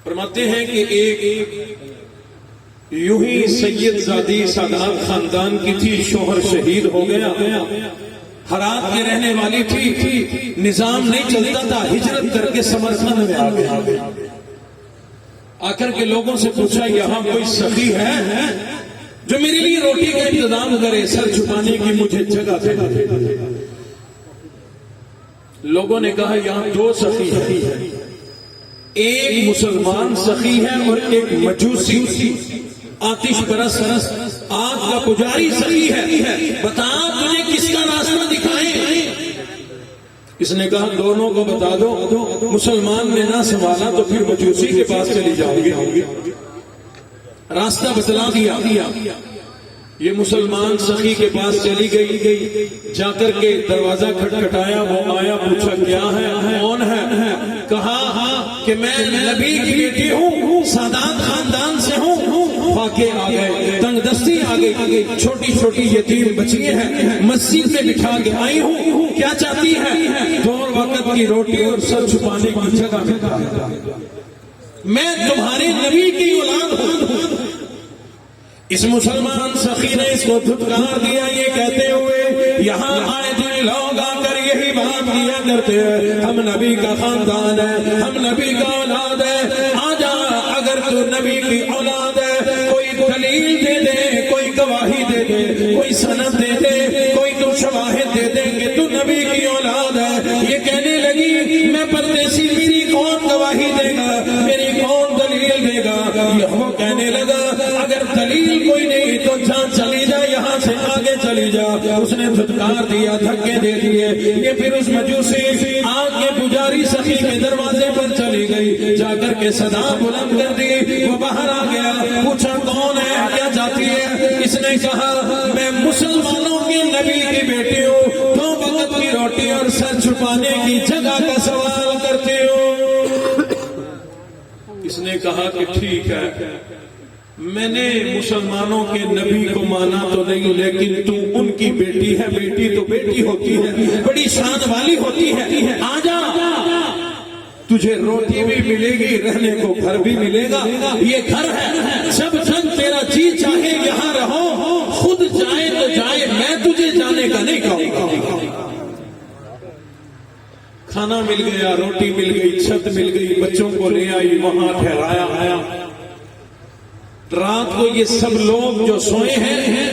فرماتے ہیں کہ ایک یوں ہی سید زادی سادات خاندان کی تھی، شوہر شہید ہو گیا، ہرات کے رہنے والی تھی، نظام نہیں چلتا تھا، ہجرت کر کے سمرقند میں آ گیا۔ آ کر کے لوگوں سے پوچھا یہاں کوئی سخی ہے جو میرے لیے روٹی کا انتظام کرے، سر چھپانے کی مجھے جگہ دے۔ لوگوں نے کہا یہاں دو سخی ہیں، ایک مسلمان سخی ہے اور ایک مجوسی آتش پرست آگ کا پجاری سخی ہے، بتا تجھے کس کا راستہ دکھائیں؟ اس نے کہا دونوں کو بتا دو، مسلمان نے نہ سنبھالا تو پھر مجوسی کے پاس چلی جاؤ گے۔ راستہ بتلا دیا، یہ مسلمان سخی کے پاس چلی گئی، جا کر کے دروازہ کھٹکھٹایا، وہ آیا، پوچھا کیا ہے، کون ہے؟ کہا کہ میں نبی کی بیٹی ہوں، سادات خاندان سے ہوں۔ فاقے آ گئے، تنگ دستی آ گئی، چھوٹی چھوٹی یتیم بچیاں ہیں، مسجد میں بٹھا کے آئی ہوں، کیا چاہتی ہے؟ دو وقت کی روٹی اور سر چھپانے کی جگہ۔ میں تمہارے نبی کی اولاد ہوں۔ اس مسلمان سخی نے اس کو دھتکار دیا، یہ کہتے ہوئے یہاں آئے دن لوگ آ کر یہی بات کیا کرتے ہیں، ہم نبی کا خاندان ہے، ہم نبی کا اولاد ہے، آ جا اگر تو نبی کی اولاد ہے، کوئی دلیل دے دے، کوئی گواہی دے دے، کوئی سند دے دے، کوئی تو شواہد دے دے کہ تو نبی کی اولاد ہے۔ یہ کہنے لگی میں پردیسی، میری کون گواہی دے گا، میری کون دلیل دے گا؟ یہ وہ کہنے لگا اگر دلیل کوئی نہیں تو جان چلی جا، یہاں سے آگے چلی جا۔ اس نے دھتکار دیا، دھکے دے دیے، یہ پھر اس مجوسی آگ کے پجاری سخی کے دروازے پر چلی گئی، جا کر کے صدا بلند کر دی، وہ باہر آ گیا، پوچھا کون ہے، کیا چاہتی ہے؟ اس نے کہا میں مسلمانوں کے نبی کی بیٹی ہوں، دو وقت کی روٹی اور سر چھپانے کی جگہ کا سوال کرتی ہوں۔ اس نے کہا کہ ٹھیک ہے، میں نے مسلمانوں کے نبی کو مانا تو نہیں، لیکن تو ان کی بیٹی ہے، بیٹی تو بیٹی ہوتی ہے، بڑی شان والی ہوتی ہے، آ جا، تجھے روٹی بھی ملے گی، رہنے کو گھر بھی ملے گا، یہ گھر ہے، جب تک تیرا جی چاہے یہاں رہو، خود جائے تو جائے، میں تجھے جانے کا نہیں کہوں گا۔ کھانا مل گیا، روٹی مل گئی، چھت مل گئی، بچوں کو لے آئی، وہاں ٹھہرایا۔ رات کو یہ سب لوگ جو سوئے ہیں،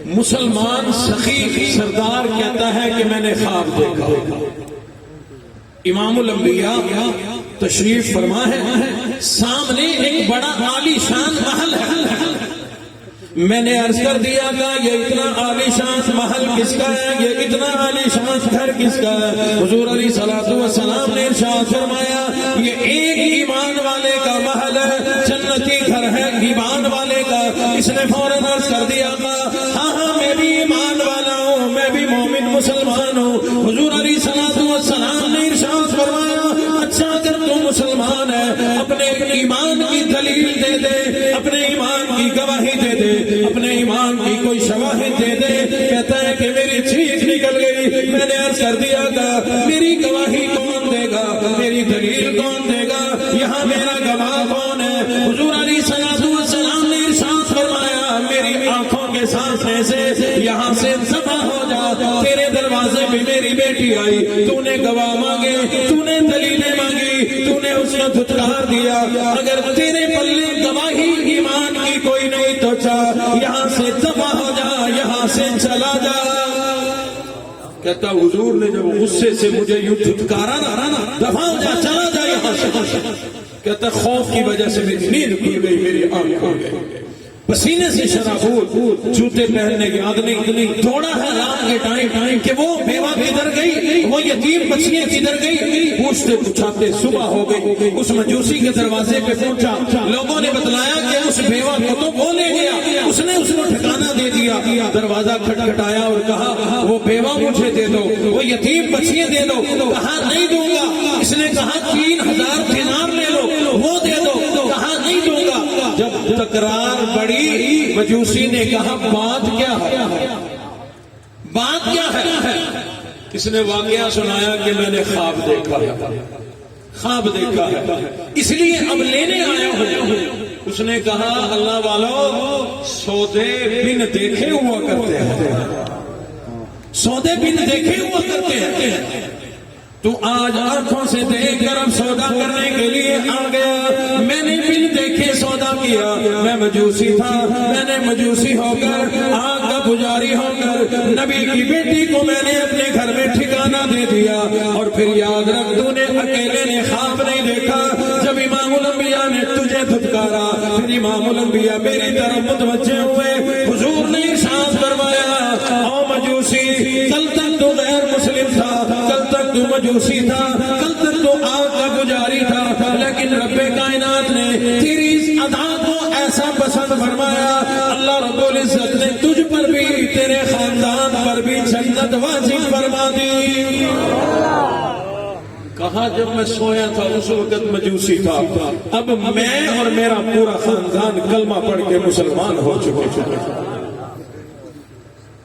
مسلمان سخی سردار کہتا ہے کہ میں نے خواب دیکھا۔ امام الانبیاء تشریف فرما ہے، سامنے ایک بڑا عالی شان محل ہے۔ میں نے عرض کر دیا کہ یہ اتنا عالی شان محل کس کا ہے، یہ اتنا عالی شان گھر کس کا ہے؟ حضور علیہ الصلوۃ والسلام نے ارشاد فرمایا یہ ایک ایمان والے کا محل ہے، جنتی گھر ہے ایمان والے کا۔ اس نے فوراً عرض کر دیا ہاں میں بھی ایمان والا ہوں، میں بھی مومن مسلمان ہوں۔ حضور علیہ الصلوۃ والسلام نے ارشاد فرمایا اچھا اگر تم مسلمان ہے اپنے ایمان کی دلیل دے دے، اپنے ایمان کی گواہی دے دے، اپنے ایمان کی کوئی شواہد دے دے۔ کہتا ہے کہ میری چیخ نکل گئی، میں نے عرض کر دیا تھا میری گواہی کون دے گا، میری دلیل کون دے گا، یہاں میرا گواہ کون ہے؟ حضور علیہ الصلوۃ والسلام نے ارشاد فرمایا میری آنکھوں کے سامنے سے یہاں سے ذبح ہو جا، تیرے دروازے پہ میری بیٹی آئی، تو نے گواہ مانگے، تو نے دلیلیں مانگی، تو نے اس کو دھتکار دیا، اگر تیرے پلے گواہی ایمان کی کوئی نہیں تو چاہ یہاں سے ذبح ہو جا، یہاں سے چلا جا۔ کہتا حضور نے جب غصے سے مجھے یوں دھتکارا نا، دفع ہو جا، چلا جا یہاں سے۔ کہتا خوف کی وجہ سے میری نیند کھل گئی، میری آنکھ کھل گئی، پسینے سے شرابور، جوتے پہننے کی عادت نہیں، دوڑا ہے رات کے ٹائم کہ وہ بیوہ کدھر گئی، وہ یتیم بچیاں کدھر گئی، پوچھتے پوچھاتے صبح ہو گئی۔ اس مجوسی کے دروازے پہ پہنچا، لوگوں نے بتلایا کہ اس بیوہ کو تو وہ لے گیا، اس نے اس کو ٹھکانہ دے دیا۔ دروازہ کھٹکھٹایا اور کہا وہ بیوہ مجھے دے دو، وہ یتیم بچیاں دے دو۔ کہا نہیں دوں گا۔ اس نے کہا 3000 دینار لے لو، وہ دے دو۔ کہا نہیں دوں گا۔ جب تکرار بڑی مجوسی نے کہا بات کیا ہے، بات کیا ہے؟ اس نے واقعہ سنایا کہ میں نے خواب دیکھا، خواب دیکھا ہے اس لیے اب لینے آیا ہوں۔ اس نے کہا اللہ والو سودے بن دیکھے ہوا کرتے ہیں، سودے بن دیکھے ہوا کرتے ہیں، تو آج آنکھوں سے دیکھ کر اب سودا کرنے کے لیے آ گیا۔ میں نے بن دیکھے سودا کیا، میں مجوسی تھا، میں نے مجوسی ہو کر آگ کا پجاری ہو کر نبی کی بیٹی کو میں نے اپنے گھر میں ٹھکانہ دے دیا۔ اور پھر یاد رکھ تو نے اکیلے نے خواب نہیں دیکھا، جب امام الانبیاء نے تجھے دھتکارا پھر امام الانبیاء میری طرف متوجہ ہوئے، حضور نے ارشاد فرمایا او مجوسی کل تک تو غیر مسلم تھا، کل تک تو مجوسی تھا، کل تک تو آگ کا پجاری تھا، لیکن رب کائنات نے تیری اس ادا کو ایسا پسند فرمایا، اللہ رب العزت نے تجھ پر بھی تیرے خاندان پر بھی جنت واجب فرما دی۔ کہا جب میں سویا تھا اس وقت مجوسی تھا، اب میں اور میرا پورا خاندان کلمہ پڑھ کے مسلمان ہو چکے۔